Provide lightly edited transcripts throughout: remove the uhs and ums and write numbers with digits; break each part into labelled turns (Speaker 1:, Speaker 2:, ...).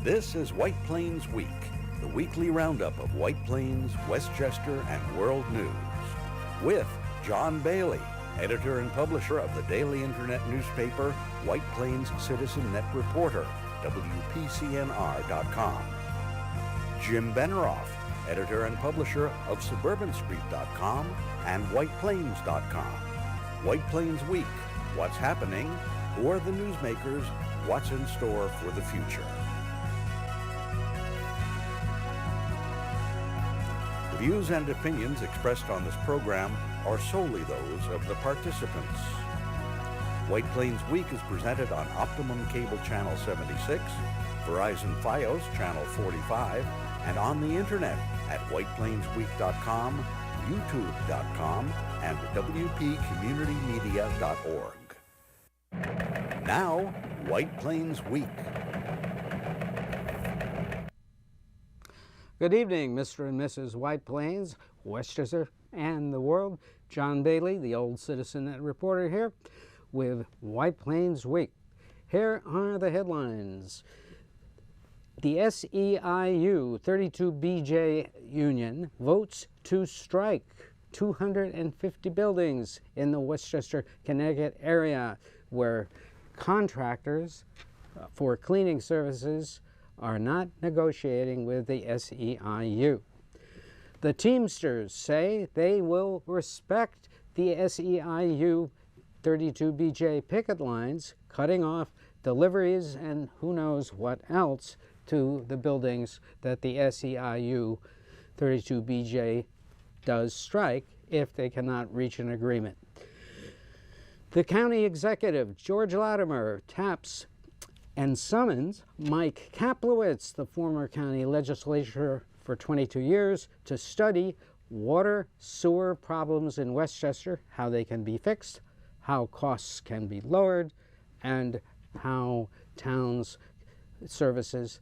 Speaker 1: This is White Plains Week, the weekly roundup of White Plains, Westchester, and world news. With John Bailey, editor and publisher of the daily internet newspaper White Plains Citizen Net Reporter, WPCNR.com. Jim Beneroff, editor and publisher of SuburbanStreet.com and WhitePlains.com. White Plains Week, what's happening, who are the newsmakers, what's in store for the future. The views and opinions expressed on this program are solely those of the participants. White Plains Week is presented on Optimum Cable Channel 76, Verizon Fios Channel 45, and on the internet at whiteplainsweek.com, youtube.com, and wpcommunitymedia.org. Now, White Plains Week.
Speaker 2: Good evening, Mr. and Mrs. White Plains, Westchester, and the world. John Bailey, the old Citizen Net reporter here with White Plains Week. Here are the headlines. The SEIU 32BJ union votes to strike 250 buildings in the Westchester, Connecticut area where contractors for cleaning services are not negotiating with the SEIU. The Teamsters say they will respect the SEIU 32BJ picket lines, cutting off deliveries and who knows what else to the buildings that the SEIU 32BJ does strike if they cannot reach an agreement. The county executive, George Latimer, taps and summons Mike Kaplowitz, the former county legislator for 22 years, to study water sewer problems in Westchester, how they can be fixed, how costs can be lowered, and how towns' services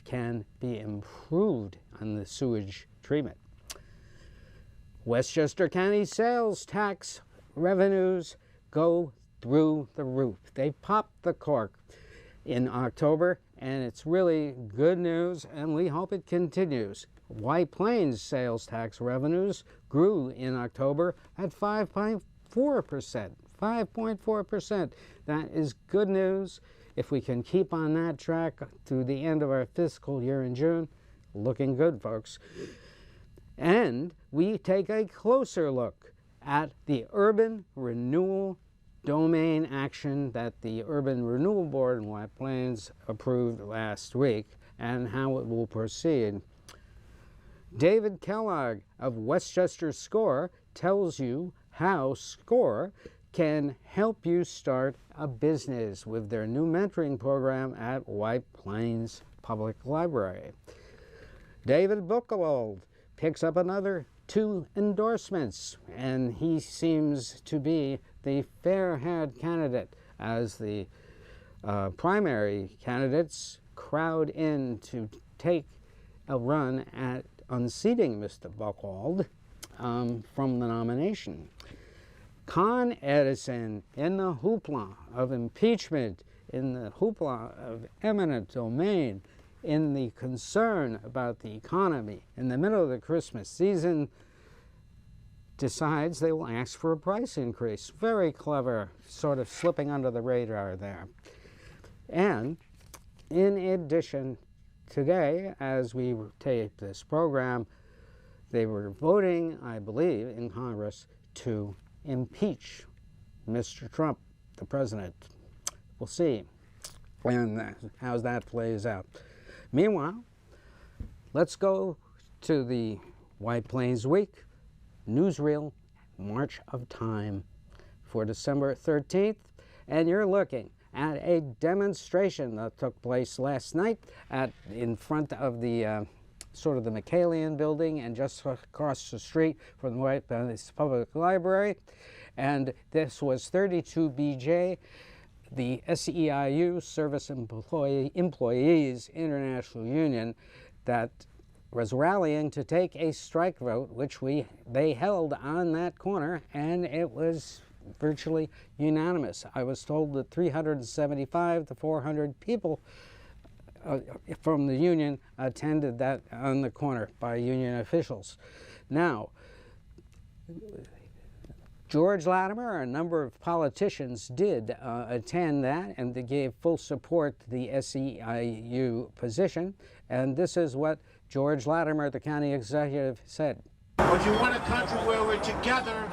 Speaker 2: can be improved on the sewage treatment. Westchester County sales tax revenues go through the roof. They popped the cork in October, and it's really good news, and we hope it continues. White Plains sales tax revenues grew in October at 5.4%. 5.4%. That is good news. If we can keep on that track through the end of our fiscal year in June, looking good, folks. And we take a closer look at the urban renewal domain action that the Urban Renewal Board in White Plains approved last week and how it will proceed. David Kellogg of Westchester SCORE tells you how SCORE can help you start a business with their new mentoring program at White Plains Public Library. David Buchwald picks up another 2 endorsements, and he seems to be the fair-haired candidate as the primary candidates crowd in to take a run at unseating Mr. Buchwald from the nomination. Con Edison, in the hoopla of impeachment, in the hoopla of eminent domain, in the concern about the economy, in the middle of the Christmas season, decides they will ask for a price increase. Very clever, sort of slipping under the radar there. And in addition, today, as we tape this program, they were voting, I believe, in Congress to impeach Mr. Trump, the president. We'll see and how that plays out. Meanwhile, let's go to the White Plains Week newsreel March of Time for December 13th, and you're looking at a demonstration that took place last night in front of the sort of the McCallion building and just across the street from the White Plains Public Library. And this was 32BJ, the SEIU, Service Employees International Union, that was rallying to take a strike vote, which they held on that corner, and it was virtually unanimous. I was told that 375 to 400 people from the union attended that on the corner by union officials. Now, George Latimer, a number of politicians did attend that, and they gave full support to the SEIU position. And this is what George Latimer, the county executive, said.
Speaker 3: But you want a country where we're together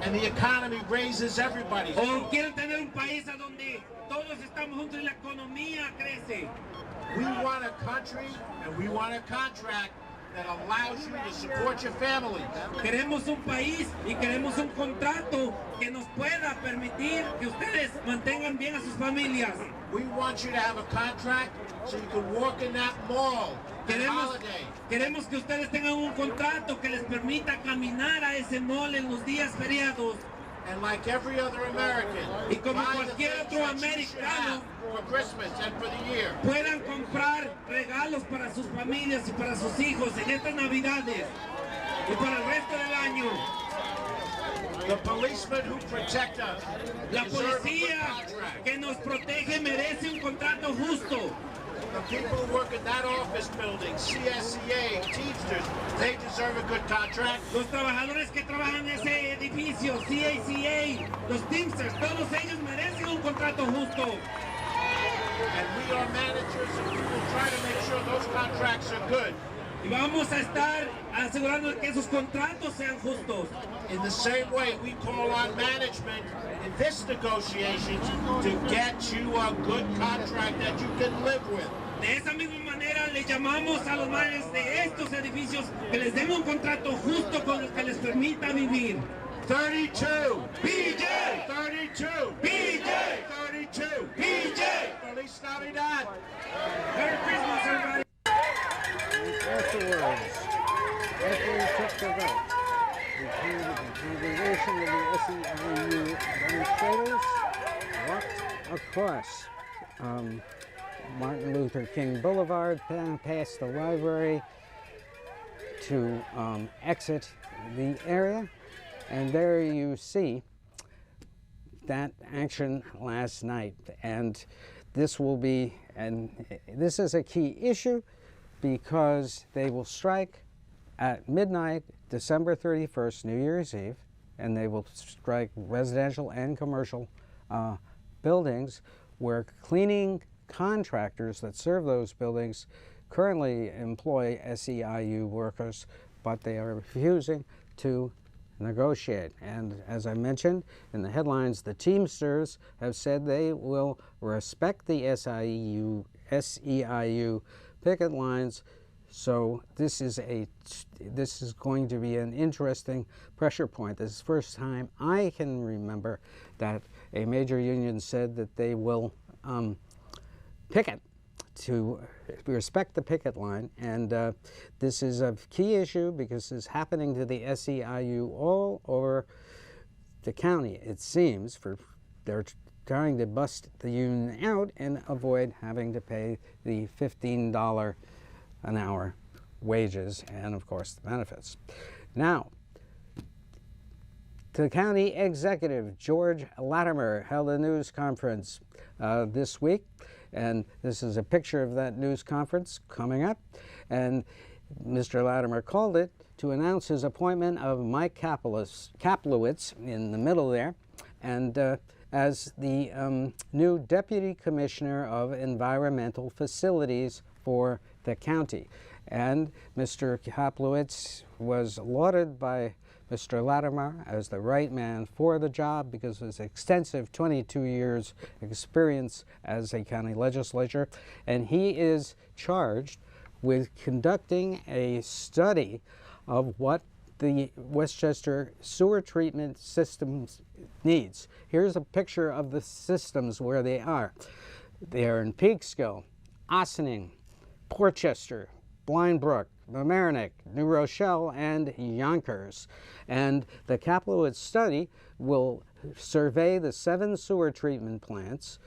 Speaker 3: and the economy raises everybody.
Speaker 4: O quieren tener un país a donde todos estamos juntos y la economía crece.
Speaker 3: We want a country and we want a contract that allows you to support your family.
Speaker 4: Queremos un país y queremos un contrato que nos pueda permitir que ustedes mantengan bien a sus familias.
Speaker 3: We want you to have a contract so you can walk in that mall on holiday.
Speaker 4: Queremos que ustedes tengan un contrato que les permita caminar a ese mall en los días feriados.
Speaker 3: And like every other American,
Speaker 4: Y como
Speaker 3: buy the
Speaker 4: cualquier
Speaker 3: things
Speaker 4: otro
Speaker 3: that you should have
Speaker 4: americano,
Speaker 3: for Christmas and for the year.
Speaker 4: puedan comprar regalos para sus familias y para sus hijos en estas Navidades y para el resto del año.
Speaker 3: The policemen who protect us
Speaker 4: La
Speaker 3: deserve a good
Speaker 4: policía
Speaker 3: contract.
Speaker 4: que nos protege merece un contrato justo.
Speaker 3: The people who work in that office building, CSCA, Teamsters, they deserve a good contract.
Speaker 4: Los trabajadores que trabajan en ese edificio, CACA, los Teamsters, todos ellos merecen un contrato justo.
Speaker 3: And we are managers and we will try to make sure those contracts are good.
Speaker 4: Y vamos a estar asegurando que esos contratos sean justos.
Speaker 3: In the same way, we call on management in this negotiations to get you a good contract that you can live with.
Speaker 4: De esa misma manera le llamamos a los managers de estos edificios que les den un contrato justo con el que les permita vivir.
Speaker 3: 32!
Speaker 4: PJ!
Speaker 3: 32!
Speaker 4: PJ!
Speaker 3: 32!
Speaker 4: PJ!
Speaker 3: Feliz Navidad!
Speaker 4: Merry Christmas, everybody!
Speaker 2: Afterwards, after we took the vote, the congregation of the SEIU administrators walked across Martin Luther King Boulevard, past the library, to exit the area. And there you see that action last night. And this will be, and this is a key issue because they will strike at midnight, December 31st, New Year's Eve, and they will strike residential and commercial buildings where cleaning contractors that serve those buildings currently employ SEIU workers, but they are refusing to negotiate. And as I mentioned in the headlines, the Teamsters have said they will respect the SEIU picket lines. So this is going to be an interesting pressure point. This is the first time I can remember that a major union said that they will picket to respect the picket line, and this is a key issue because it's happening to the SEIU all over the county, it seems. They're trying to bust the union out and avoid having to pay the $15 an hour wages and, of course, the benefits. Now, the county executive, George Latimer, held a news conference this week. And this is a picture of that news conference coming up. And Mr. Latimer called it to announce his appointment of Mike Kaplowitz in the middle there, and as the new Deputy Commissioner of Environmental Facilities for the county. And Mr. Kaplowitz was lauded by Mr. Latimer as the right man for the job because of his extensive 22 years experience as a county legislator, and he is charged with conducting a study of what the Westchester sewer treatment systems needs. Here's a picture of the systems where they are. They are in Peekskill, Ossining, Portchester, Blind Brook, Mamaroneck, New Rochelle, and Yonkers. And the Kaplowitz study will survey the 7 sewer treatment plants,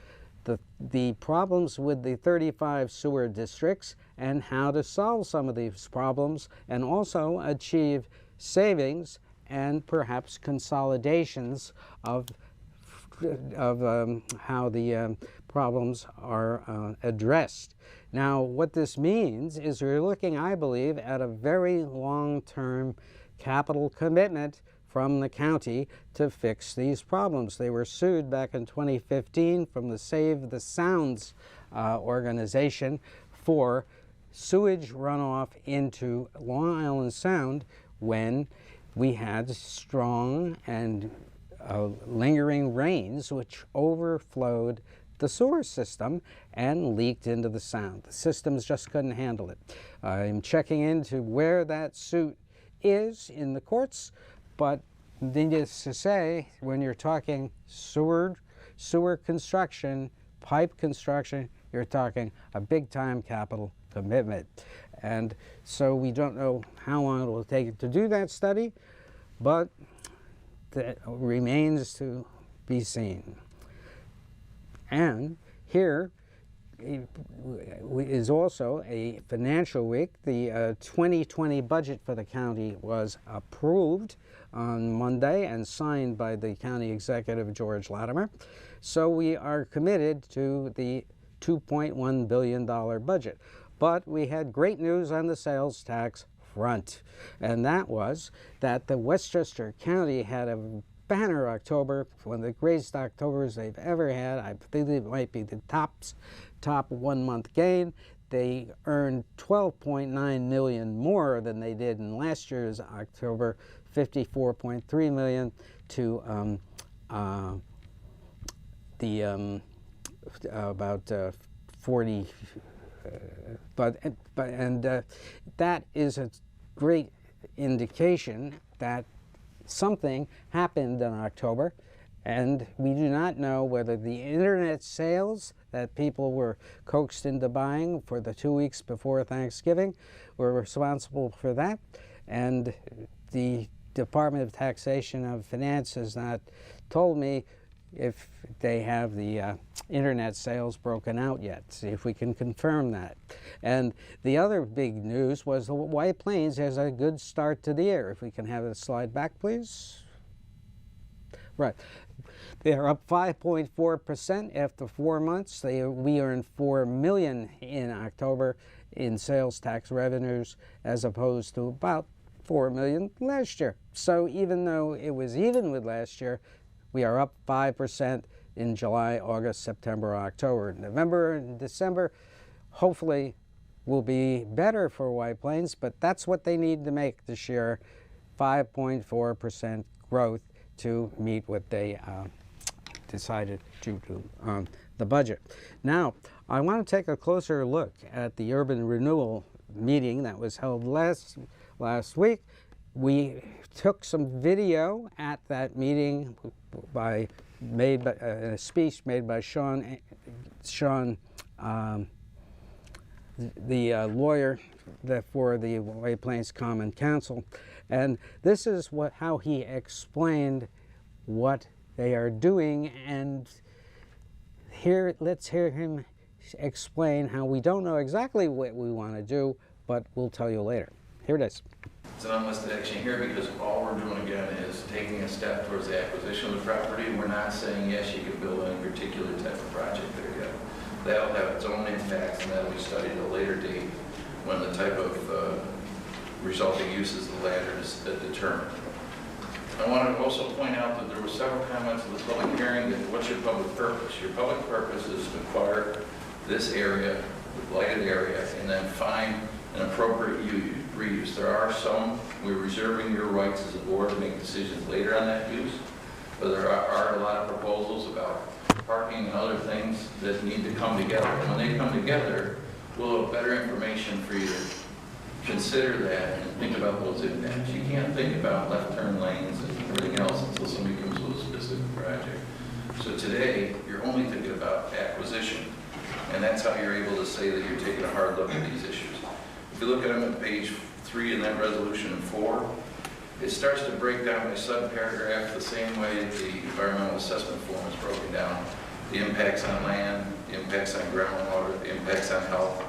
Speaker 2: the problems with the 35 sewer districts, and how to solve some of these problems, and also achieve savings and perhaps consolidations of how the problems are addressed. Now, what this means is we're looking, I believe, at a very long-term capital commitment from the county to fix these problems. They were sued back in 2015 from the Save the Sounds organization for sewage runoff into Long Island Sound when we had strong and lingering rains which overflowed the sewer system and leaked into the Sound. The systems just couldn't handle it. I'm checking into where that suit is in the courts, but needless to say, when you're talking sewer construction, pipe construction, you're talking a big-time capital commitment. And so we don't know how long it will take to do that study, but that remains to be seen. And here is also a financial week. The 2020 budget for the county was approved on Monday and signed by the county executive, George Latimer. So we are committed to the $2.1 billion budget. But we had great news on the sales tax front, and that was that the Westchester County had a banner October, one of the greatest Octobers they've ever had. I think it might be the top 1 month gain. They earned $12.9 million more than they did in last year's October, $54.3 million to about 40. That is a great indication that something happened in October, and we do not know whether the internet sales that people were coaxed into buying for the 2 weeks before Thanksgiving were responsible for that, and the Department of Taxation and Finance has not told me if they have the internet sales broken out yet. See if we can confirm that. And the other big news was the White Plains has a good start to the year. If we can have the slide back, please. Right. They are up 5.4% after 4 months. We earned $4 million in October in sales tax revenues as opposed to about $4 million last year. So even though it was even with last year, we are up 5% in July, August, September, October. November and December hopefully will be better for White Plains, but that's what they need to make this year, 5.4% growth to meet what they decided to do on the budget. Now, I want to take a closer look at the urban renewal meeting that was held last week. We took some video at that meeting a speech made by Sean, the lawyer for the White Plains Common Council, and this is how he explained what they are doing. And here, let's hear him explain how we don't know exactly what we want to do, but we'll tell you later. Here it is.
Speaker 5: It's an unlisted action here because all we're doing again is taking a step towards the acquisition of the property. We're not saying yes, you can build any particular type of project there yet. That'll have its own impacts, and that'll be studied at a later date when the type of resulting uses of the land are determined. I want to also point out that there were several comments in the public hearing that what's your public purpose? Your public purpose is to acquire this area, the blighted area, and then find an appropriate reuse. There are some, we're reserving your rights as a board to make decisions later on that use, but there are a lot of proposals about parking and other things that need to come together. And when they come together, we'll have better information for you to consider that and think about those impacts. You can't think about left turn lanes and everything else until somebody comes with a specific project. So today, you're only thinking about acquisition, and that's how you're able to say that you're taking a hard look at these issues. If you look at them at page 3 in that resolution and 4, it starts to break down by subparagraph the same way the environmental assessment form is broken down. The impacts on land, the impacts on groundwater, the impacts on health.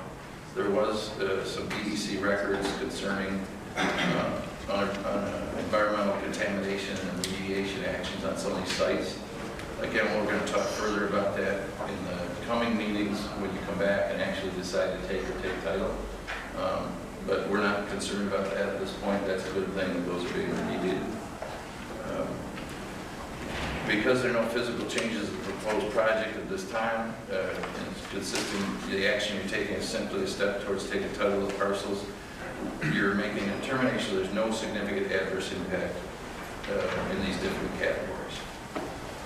Speaker 5: There was some EDC records concerning environmental contamination and remediation actions on some of these sites. Again, we're going to talk further about that in the coming meetings when you come back and actually decide to take or take title. But we're not concerned about that at this point. That's a good thing that those are being remediated. Because there are no physical changes to the proposed project at this time, it's consistent, the action you're taking is simply a step towards taking title of parcels. You're making a determination there's no significant adverse impact in these different categories.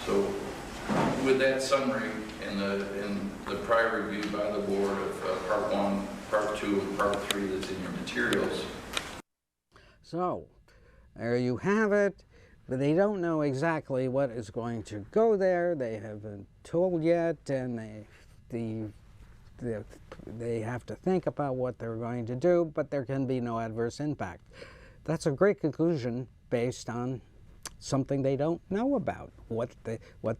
Speaker 5: So with that summary and the prior review by the board of Part 1, Part 2, and Part 3 that's in your materials.
Speaker 2: So there you have it. But they don't know exactly what is going to go there. They haven't told yet, and they have to think about what they're going to do, but there can be no adverse impact. That's a great conclusion based on something they don't know about, what the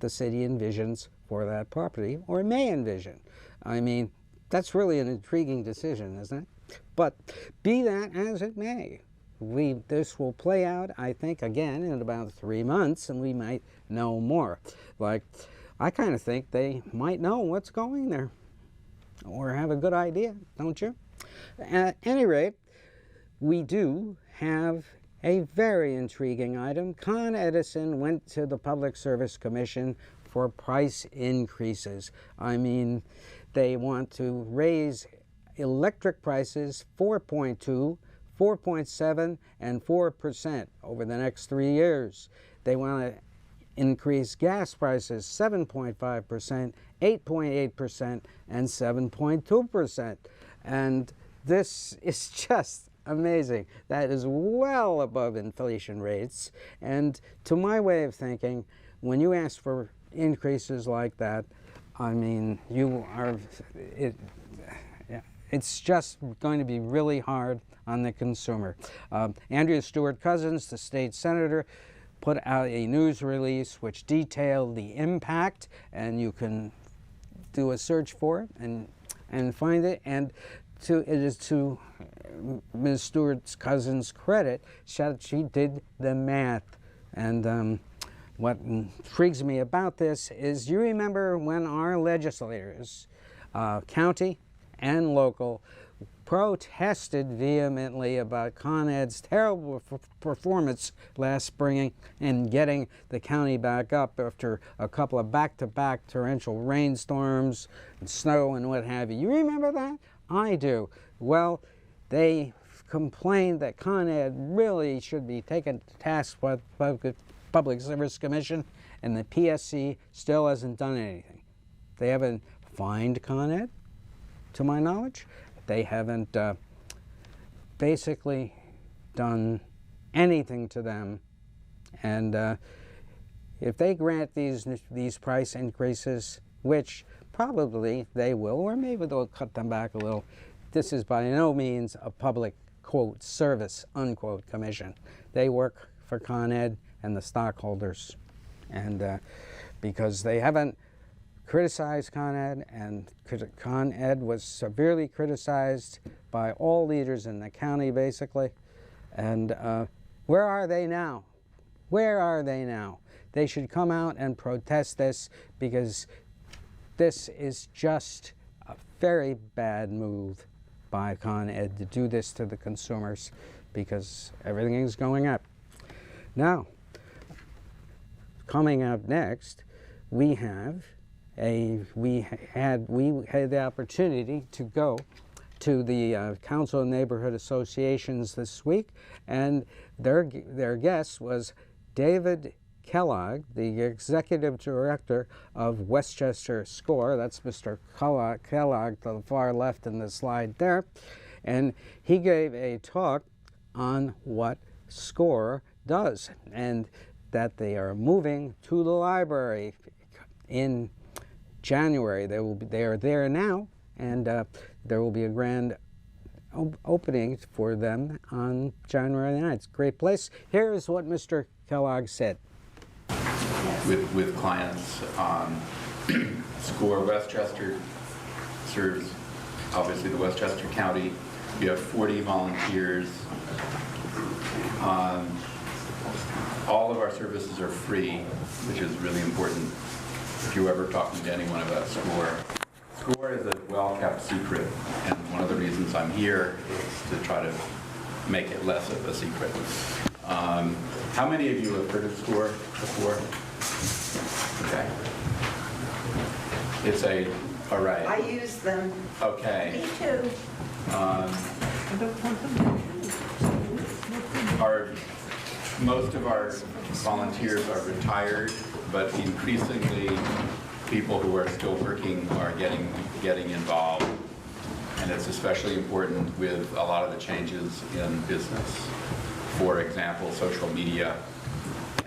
Speaker 2: city envisions for that property, or may envision. I mean, that's really an intriguing decision, isn't it? But be that as it may, this will play out, I think, again in about 3 months, and we might know more. Like, I kind of think they might know what's going there, or have a good idea, don't you? At any rate, we do have a very intriguing item. Con Edison went to the Public Service Commission for price increases. I mean, they want to raise electric prices 4.2%, 4.7%, and 4% over the next 3 years. They want to increase gas prices 7.5%, 8.8%, and 7.2%. And this is just amazing. That is well above inflation rates. And to my way of thinking, when you ask for increases like that, I mean, it's just going to be really hard on the consumer. Andrea Stewart-Cousins, the state senator, put out a news release which detailed the impact, and you can do a search for it and find it. And it is to Ms. Stewart-Cousins' credit, she did the math. And what intrigues me about this is, you remember when our legislators, county and local, protested vehemently about Con Ed's terrible performance last spring in getting the county back up after a couple of back-to-back torrential rainstorms and snow and what have you. You remember that? I do. Well, they complained that Con Ed really should be taken to task by the Public Service Commission, and the PSC still hasn't done anything. They haven't fined Con Ed, to my knowledge. They haven't basically done anything to them. And if they grant these price increases, which probably they will, or maybe they'll cut them back a little, this is by no means a public, quote, service, unquote, commission. They work for Con Ed and the stockholders. And because they haven't criticized Con Ed, and Con Ed was severely criticized by all leaders in the county, basically. And where are they now? Where are they now? They should come out and protest this, because this is just a very bad move by Con Ed to do this to the consumers, because everything is going up. Now, coming up next, we had the opportunity to go to the Council of Neighborhood Associations this week, and their guest was David Kellogg, the Executive Director of Westchester SCORE. That's Mr. Kellogg to the far left in the slide there. And he gave a talk on what SCORE does, and that they are moving to the library in January. They are there now, and there will be a grand opening for them on January 9th. It's a great place. Here is what Mr. Kellogg said.
Speaker 6: With clients, SCORE Westchester serves obviously the Westchester County. We have 40 volunteers. All of our services are free, which is really important. if you're ever talking to anyone about SCORE. SCORE is a well-kept secret, and one of the reasons I'm here is to try to make it less of a secret. How many of you have heard of SCORE before? Okay. It's all right.
Speaker 7: I use them.
Speaker 6: Okay.
Speaker 7: Me too.
Speaker 6: Most of our volunteers are retired, but increasingly people who are still working are getting involved. And it's especially important with a lot of the changes in business. For example, social media.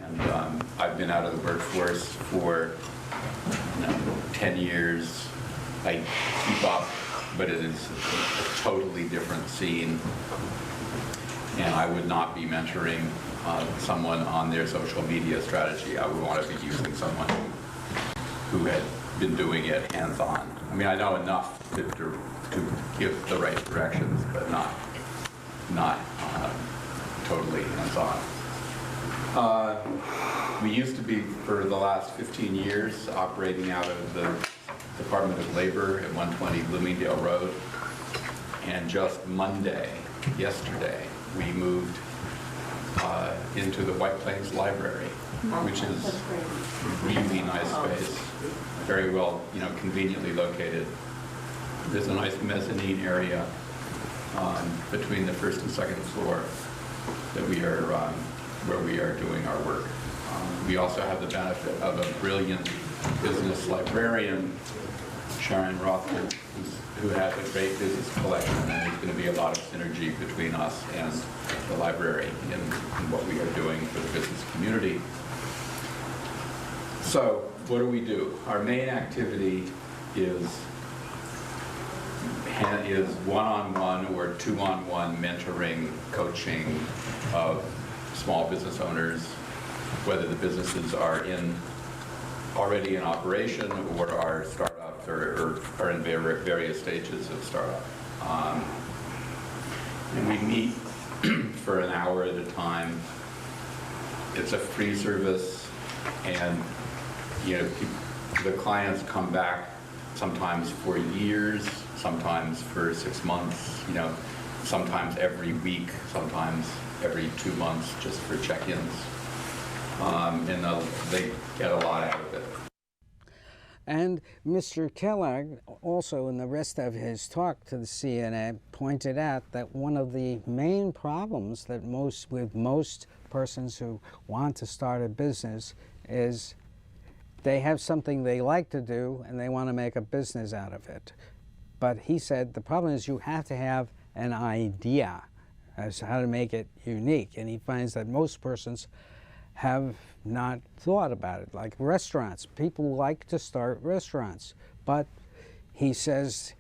Speaker 6: And I've been out of the workforce for 10 years. I keep up, but it is a totally different scene. And I would not be mentoring someone on their social media strategy. I would want to be using someone who had been doing it hands-on. I mean, I know enough to give the right directions, but not totally hands-on. We used to be, for the last 15 years, operating out of the Department of Labor at 120 Bloomingdale Road. And just Monday, yesterday, we moved into the White Plains Library, which is a really nice space, very well, conveniently located. There's a nice mezzanine area between the first and second floor that we are where we are doing our work. We also have the benefit of a brilliant business librarian, Sharon Rothman, who has a great business collection, and there's going to be a lot of synergy between us and the library in what we are doing for the business community. So what do? Our main activity is one-on-one or two-on-one mentoring, coaching of small business owners, whether the businesses are already in operation or are startups or are in various stages of startup. And we meet for an hour at a time. It's a free service, and the clients come back sometimes for years, sometimes for 6 months, sometimes every week, sometimes every 2 months, just for check-ins. And they get a lot out of it.
Speaker 2: And Mr. Kellogg, also in the rest of his talk to the CNA, pointed out that one of the main problems that with most persons who want to start a business is they have something they like to do and they want to make a business out of it. But he said the problem is you have to have an idea as to how to make it unique. And he finds that most persons have not thought about it. Like restaurants, people like to start restaurants, but he says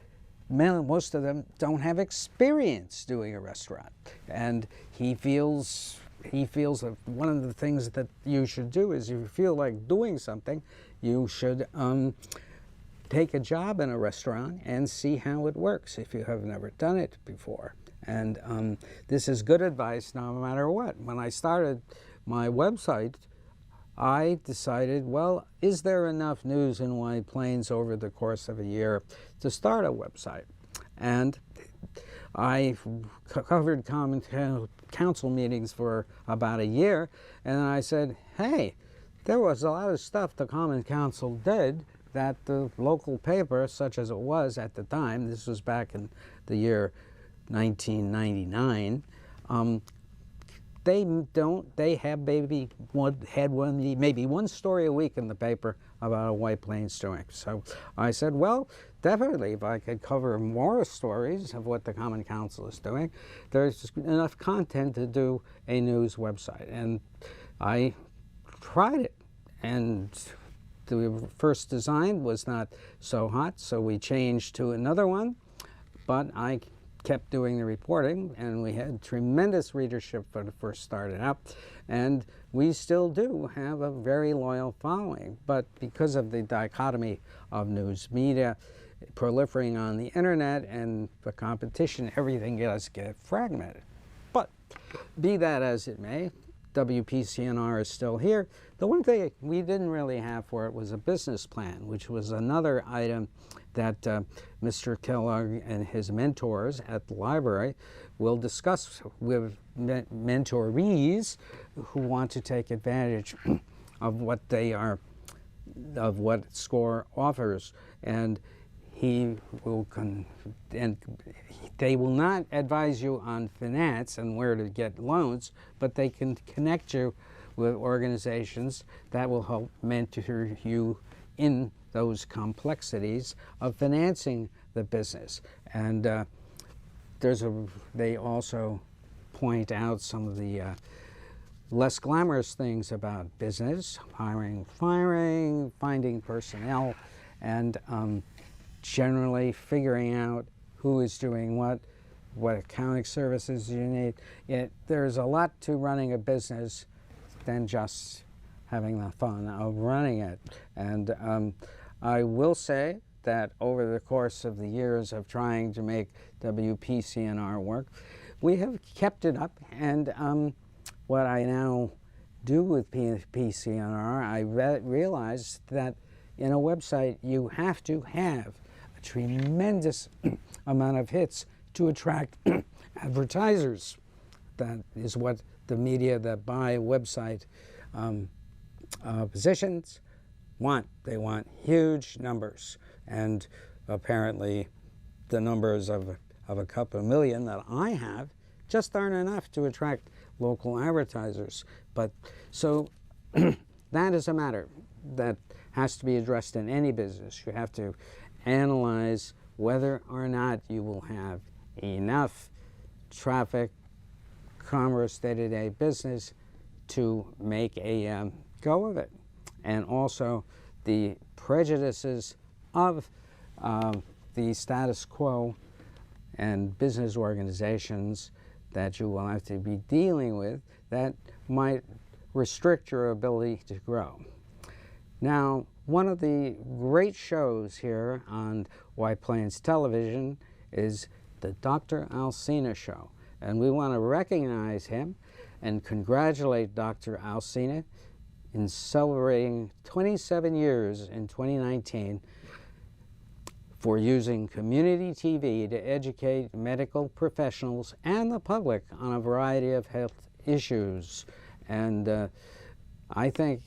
Speaker 2: most of them don't have experience doing a restaurant. And he feels that one of the things that you should do is, if you feel like doing something, you should take a job in a restaurant and see how it works if you have never done it before. And this is good advice no matter what. When I started my website, I decided, well, is there enough news in White Plains over the course of a year to start a website? And I covered Common Council meetings for about a year, and I said, hey, there was a lot of stuff the Common Council did that the local paper, such as it was at the time, this was back in the year 1999, they have maybe one story a week in the paper about a White Plains doing. So I said, well, definitely if I could cover more stories of what the Common Council is doing, there's enough content to do a news website. And I tried it, and the first design was not so hot, so we changed to another one, but I kept doing the reporting, and we had tremendous readership when it first started out, and we still do have a very loyal following. But because of the dichotomy of news media proliferating on the internet and the competition, everything does get fragmented. But be that as it may, WPCNR is still here. The one thing we didn't really have for it was a business plan, which was another item that Mr. Kellogg and his mentors at the library will discuss with mentorees who want to take advantage of what SCORE offers. And he will they will not advise you on finance and where to get loans, but they can connect you with organizations that will help mentor you in those complexities of financing the business. And they also point out some of the less glamorous things about business: hiring, firing, finding personnel, and generally figuring out who is doing what accounting services you need. There's a lot to running a business than just having the fun of running it. And I will say that over the course of the years of trying to make WPCNR work, we have kept it up. And what I now do with PCNR, I realized that in a website you have to have a tremendous amount of hits to attract advertisers. That is what the media that buy website positions want. They want huge numbers, and apparently the numbers of a couple of million that I have just aren't enough to attract local advertisers. But so that is a matter that has to be addressed in any business. You have to analyze whether or not you will have enough traffic, commerce, day-to-day business to make a go of it. And also the prejudices of the status quo and business organizations that you will have to be dealing with that might restrict your ability to grow. Now, one of the great shows here on White Plains Television is the Dr. Alsina Show. And we want to recognize him and congratulate Dr. Alsina in celebrating 27 years in 2019 for using community TV to educate medical professionals and the public on a variety of health issues. And I think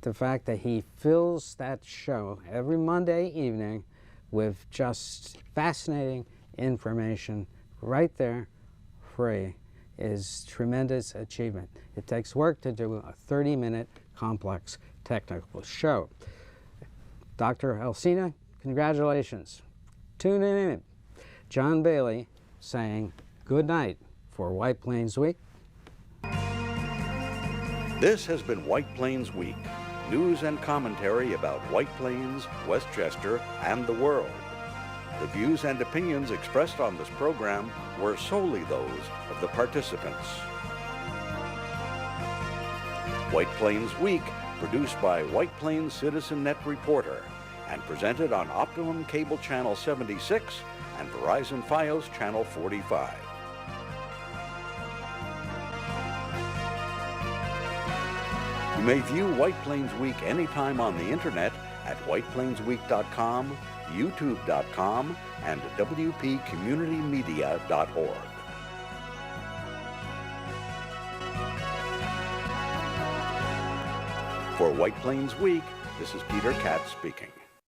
Speaker 2: the fact that he fills that show every Monday evening with just fascinating information right there, free, is tremendous achievement. It takes work to do a 30-minute complex technical show. Dr. Alsina, congratulations. Tune in. John Bailey saying good night for White Plains Week.
Speaker 1: This has been White Plains Week, news and commentary about White Plains, Westchester, and the world. The views and opinions expressed on this program were solely those of the participants. White Plains Week, produced by White Plains Citizen Net Reporter, and presented on Optimum Cable Channel 76 and Verizon Fios Channel 45. You may view White Plains Week anytime on the internet at whiteplainsweek.com, youtube.com, and wpcommunitymedia.org. For White Plains Week, this is Peter Katz speaking.